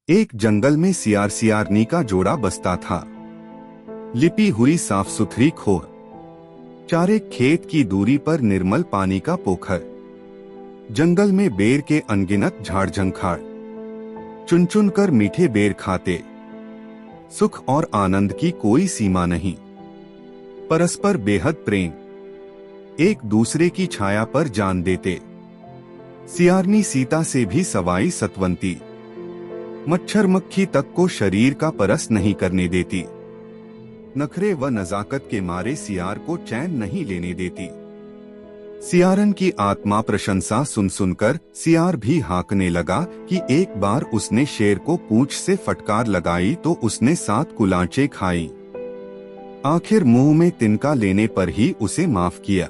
एक जंगल में सियार सियारनी का जोड़ा बसता था। लिपी हुई साफ सुथरी खोह, चारे खेत की दूरी पर निर्मल पानी का पोखर, जंगल में बेर के अनगिनत झाड़ झंखाड़, चुन चुन कर मीठे बेर खाते, सुख और आनंद की कोई सीमा नहीं। परस्पर बेहद प्रेम, एक दूसरे की छाया पर जान देते। सियारनी सीता से भी सवाई सतवंती, मच्छर मक्खी तक को शरीर का परस नहीं करने देती। नखरे व नजाकत के मारे सियार को चैन नहीं लेने देती। सियारन की आत्मा प्रशंसा सुन सुनकर सियार भी हाँकने लगा कि एक बार उसने शेर को पूंछ से फटकार लगाई तो उसने 7 कुलांचे खाई। आखिर मुंह में तिनका लेने पर ही उसे माफ किया।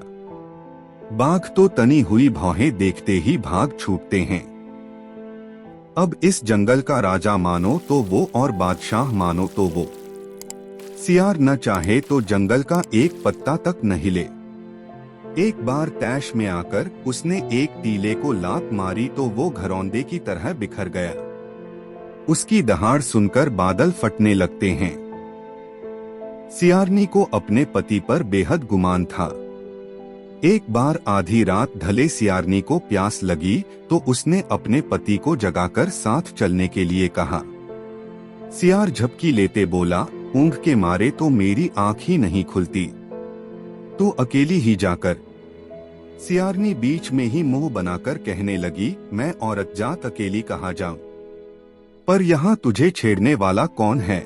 बाघ तो तनी हुई भौहें देखते ही भाग छूटते हैं। अब इस जंगल का राजा मानो तो वो और बादशाह मानो तो वो। सियार न चाहे तो जंगल का एक पत्ता तक न हिले। एक बार तैश में आकर उसने एक टीले को लात मारी तो वो घरौंदे की तरह बिखर गया। उसकी दहाड़ सुनकर बादल फटने लगते हैं। सियारनी को अपने पति पर बेहद गुमान था। एक बार आधी रात ढले सियारनी को प्यास लगी तो उसने अपने पति को जगाकर साथ चलने के लिए कहा। सियार झपकी लेते बोला, ऊँघ के मारे तो मेरी आंख ही नहीं खुलती, तू अकेली ही जाकर। सियारनी बीच में ही मुंह बनाकर कहने लगी, मैं औरत जात अकेली कहाँ जाऊं, पर यहाँ तुझे छेड़ने वाला कौन है।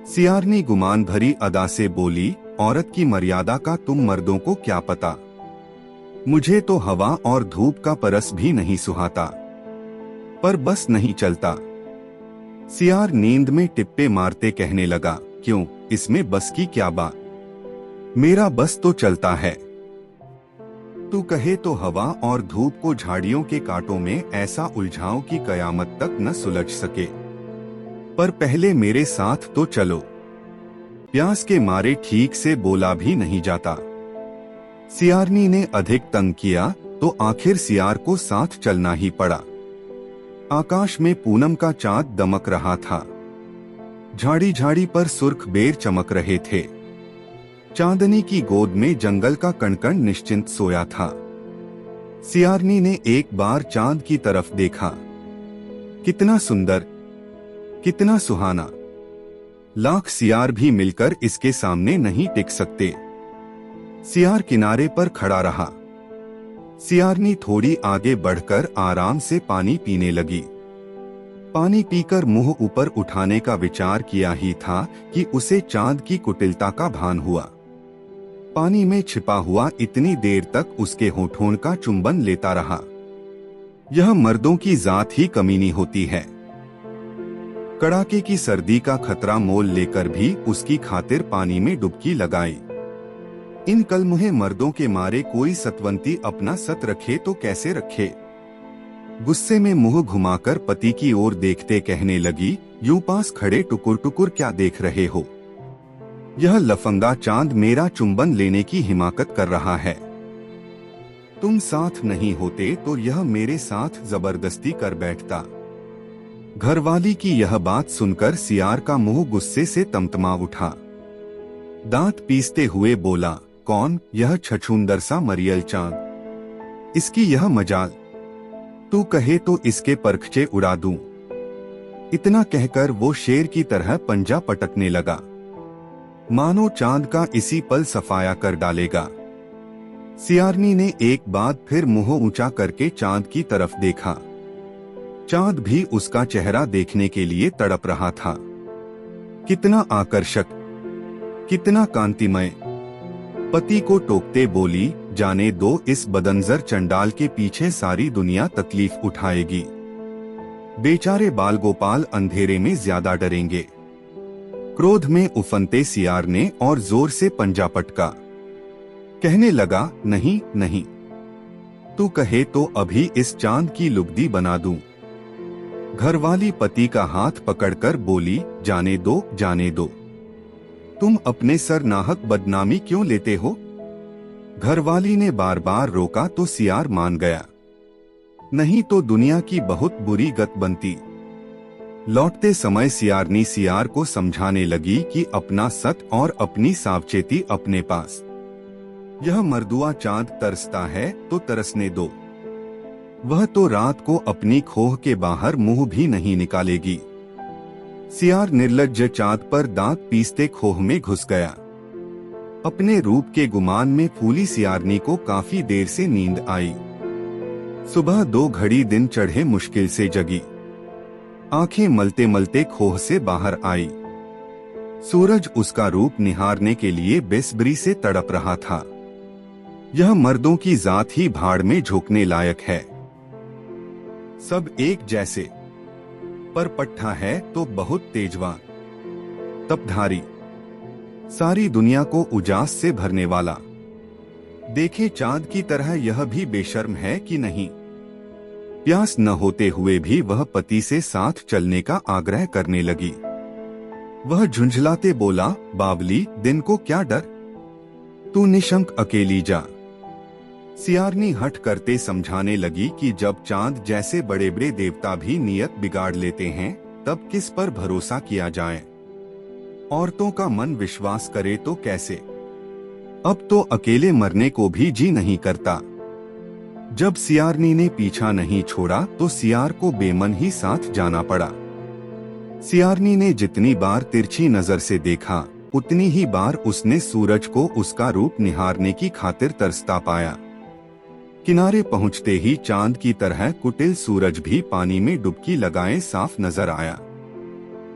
सियारनी गुमान भरी अदा से बोली, औरत की मर्यादा का तुम मर्दों को क्या पता, मुझे तो हवा और धूप का परस भी नहीं सुहाता, पर बस नहीं चलता। सियार नींद में टिप्पे मारते कहने लगा, क्यों, इसमें बस की क्या बात, मेरा बस तो चलता है। तू कहे तो हवा और धूप को झाड़ियों के कांटों में ऐसा उलझाओ कि कयामत तक न सुलझ सके, पर पहले मेरे साथ तो चलो। प्यास के मारे ठीक से बोला भी नहीं जाता। सियारनी ने अधिक तंग किया तो आखिर सियार को साथ चलना ही पड़ा। आकाश में पूनम का चांद दमक रहा था। झाड़ी झाड़ी पर सुर्ख बेर चमक रहे थे। चांदनी की गोद में जंगल का कणकण निश्चिंत सोया था। सियारनी ने एक बार चांद की तरफ देखा। कितना सुंदर, कितना सुहाना, लाख सियार भी मिलकर इसके सामने नहीं टिक सकते। सियार किनारे पर खड़ा रहा। सियारनी थोड़ी आगे बढ़कर आराम से पानी पीने लगी। पानी पीकर मुंह ऊपर उठाने का विचार किया ही था कि उसे चांद की कुटिलता का भान हुआ। पानी में छिपा हुआ इतनी देर तक उसके होठों का चुंबन लेता रहा। यह मर्दों की जात ही कमीनी होती है। कड़ाके की सर्दी का खतरा मोल लेकर भी उसकी खातिर पानी में डुबकी लगाई। इन कलमुहे मर्दों के मारे कोई सतवंती अपना सत रखे तो कैसे रखे। गुस्से में मुंह घुमाकर पति की ओर देखते कहने लगी, यूं पास खड़े टुकुर टुकुर क्या देख रहे हो। यह लफंगा चांद मेरा चुंबन लेने की हिमाकत कर रहा है। तुम साथ नहीं होते तो यह मेरे साथ जबरदस्ती कर बैठता। घरवाली की यह बात सुनकर सियार का मुंह गुस्से से तमतमा उठा। दांत पीसते हुए बोला, कौन, यह छछूंदर सा मरियल चांद, इसकी यह मजाल, तू कहे तो इसके परखचे उड़ा दूं। इतना कहकर वो शेर की तरह पंजा पटकने लगा, मानो चांद का इसी पल सफाया कर डालेगा। सियारनी ने एक बार फिर मुंह ऊंचा करके चांद की तरफ देखा। चांद भी उसका चेहरा देखने के लिए तड़प रहा था। कितना आकर्षक, कितना कांतिमय। पति को टोकते बोली, जाने दो, इस बदनजर चंडाल के पीछे सारी दुनिया तकलीफ उठाएगी। बेचारे बाल गोपाल अंधेरे में ज्यादा डरेंगे। क्रोध में उफनते सियार ने और जोर से पंजा पटका। कहने लगा, नहीं नहीं, तू कहे तो अभी इस चांद की लुगदी बना दूं। घरवाली पति का हाथ पकड़कर बोली, जाने दो, जाने दो, तुम अपने सर नाहक बदनामी क्यों लेते हो। घरवाली ने बार बार रोका तो सियार मान गया, नहीं तो दुनिया की बहुत बुरी गत बनती। लौटते समय सियारनी सियार को समझाने लगी कि अपना सत और अपनी सावचेती अपने पास। यह मर्दुआ चांद तरसता है तो तरसने दो, वह तो रात को अपनी खोह के बाहर मुंह भी नहीं निकालेगी। सियार निर्लज्ज चांद पर दांत पीसते खोह में घुस गया। अपने रूप के गुमान में फूली सियारनी को काफी देर से नींद आई। सुबह 2 घड़ी दिन चढ़े मुश्किल से जगी। आंखें मलते मलते खोह से बाहर आई। सूरज उसका रूप निहारने के लिए बेसब्री से तड़प रहा था। यह मर्दों की जात ही भाड़ में झोंकने लायक है। सब एक जैसे, पर पट्ठा है तो बहुत तेजवान, तपधारी, सारी दुनिया को उजास से भरने वाला। देखे चांद की तरह यह भी बेशर्म है कि नहीं। प्यास न होते हुए भी वह पति से साथ चलने का आग्रह करने लगी। वह झुंझलाते बोला, बावली, दिन को क्या डर, तू निशंक अकेली जा। सियारनी हठ करते समझाने लगी कि जब चांद जैसे बड़े बड़े देवता भी नियत बिगाड़ लेते हैं, तब किस पर भरोसा किया जाए। औरतों का मन विश्वास करे तो कैसे। अब तो अकेले मरने को भी जी नहीं करता। जब सियारनी ने पीछा नहीं छोड़ा तो सियार को बेमन ही साथ जाना पड़ा। सियारनी ने जितनी बार तिरछी नजर से देखा, उतनी ही बार उसने सूरज को उसका रूप निहारने की खातिर तरसता पाया। किनारे पहुंचते ही चांद की तरह कुटिल सूरज भी पानी में डुबकी लगाए साफ नजर आया।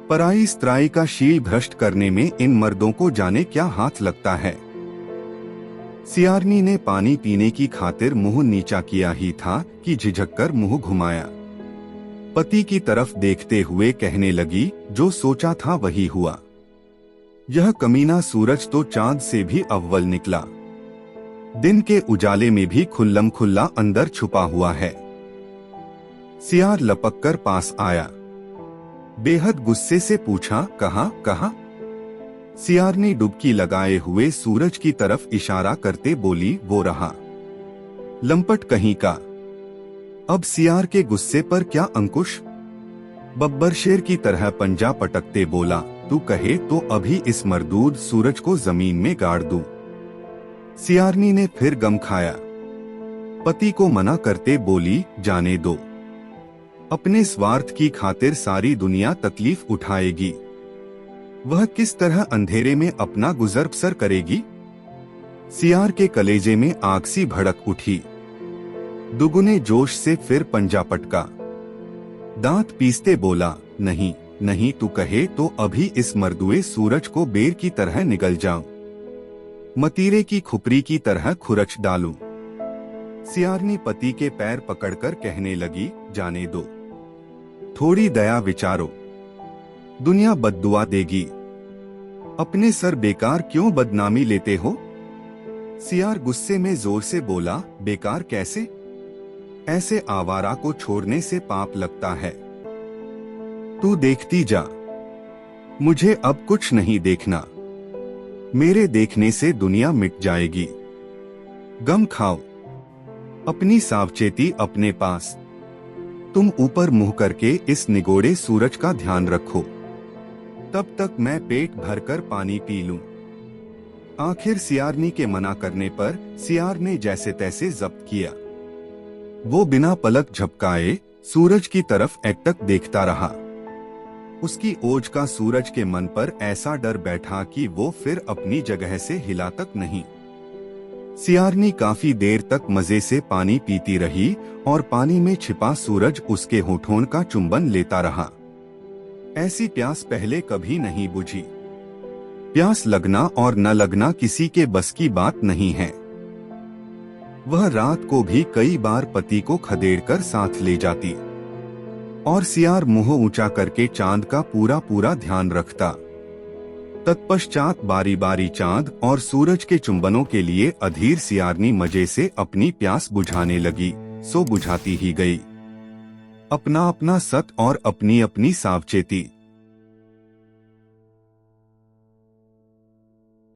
पराई स्त्राई का शील भ्रष्ट करने में इन मर्दों को जाने क्या हाथ लगता है। सियारनी ने पानी पीने की खातिर मुंह नीचा किया ही था कि झिझककर मुंह घुमाया। पति की तरफ देखते हुए कहने लगी, जो सोचा था वही हुआ। यह कमीना सूरज तो चांद से भी अव्वल निकला। दिन के उजाले में भी खुल्लम खुल्ला अंदर छुपा हुआ है। सियार लपक कर पास आया। बेहद गुस्से से पूछा, कहाँ? सियारनी डुबकी लगाए हुए सूरज की तरफ इशारा करते बोली, वो रहा, लंपट कहीं का। अब सियार के गुस्से पर क्या अंकुश। बब्बर शेर की तरह पंजा पटकते बोला, तू कहे तो अभी इस मरदूद सूरज को जमीन में गाड़ दूं। सियारनी ने फिर गम खाया। पति को मना करते बोली, जाने दो, अपने स्वार्थ की खातिर सारी दुनिया तकलीफ उठाएगी। वह किस तरह अंधेरे में अपना गुजर बसर करेगी। सियार के कलेजे में आग सी भड़क उठी। दुगुने जोश से फिर पंजा पटका। दांत पीसते बोला, नहीं, तू कहे तो अभी इस मर्दुए सूरज को बेर की तरह निगल जाऊं, मतीरे की खुपरी की तरह खुरच डालूं। सियारनी पति के पैर पकड़कर कहने लगी, जाने दो, थोड़ी दया विचारो, दुनिया बद्दुआ देगी। अपने सर बेकार क्यों बदनामी लेते हो। सियार गुस्से में जोर से बोला, बेकार कैसे, ऐसे आवारा को छोड़ने से पाप लगता है। तू देखती जा, मुझे अब कुछ नहीं देखना, मेरे देखने से दुनिया मिट जाएगी। गम खाओ, अपनी सावचेती अपने पास। तुम ऊपर मुंह करके इस निगोड़े सूरज का ध्यान रखो, तब तक मैं पेट भरकर पानी पी लूं। आखिर सियारनी के मना करने पर सियार ने जैसे तैसे जब्त किया। वो बिना पलक झपकाए सूरज की तरफ एकटक देखता रहा। उसकी ओज का सूरज के मन पर ऐसा डर बैठा कि वो फिर अपनी जगह से हिला तक नहीं। सियारनी काफी देर तक मजे से पानी पीती रही और पानी में छिपा सूरज उसके होठों का चुंबन लेता रहा। ऐसी प्यास पहले कभी नहीं बुझी। प्यास लगना और न लगना किसी के बस की बात नहीं है। वह रात को भी कई बार पति को खदेड़कर साथ ले जाती और सियार मुंह ऊंचा करके चांद का पूरा ध्यान रखता। तत्पश्चात बारी बारी चांद और सूरज के चुंबनों के लिए अधीर सियारनी मजे से अपनी प्यास बुझाने लगी, सो बुझाती ही गई। अपना अपना सत और अपनी अपनी सावचेती।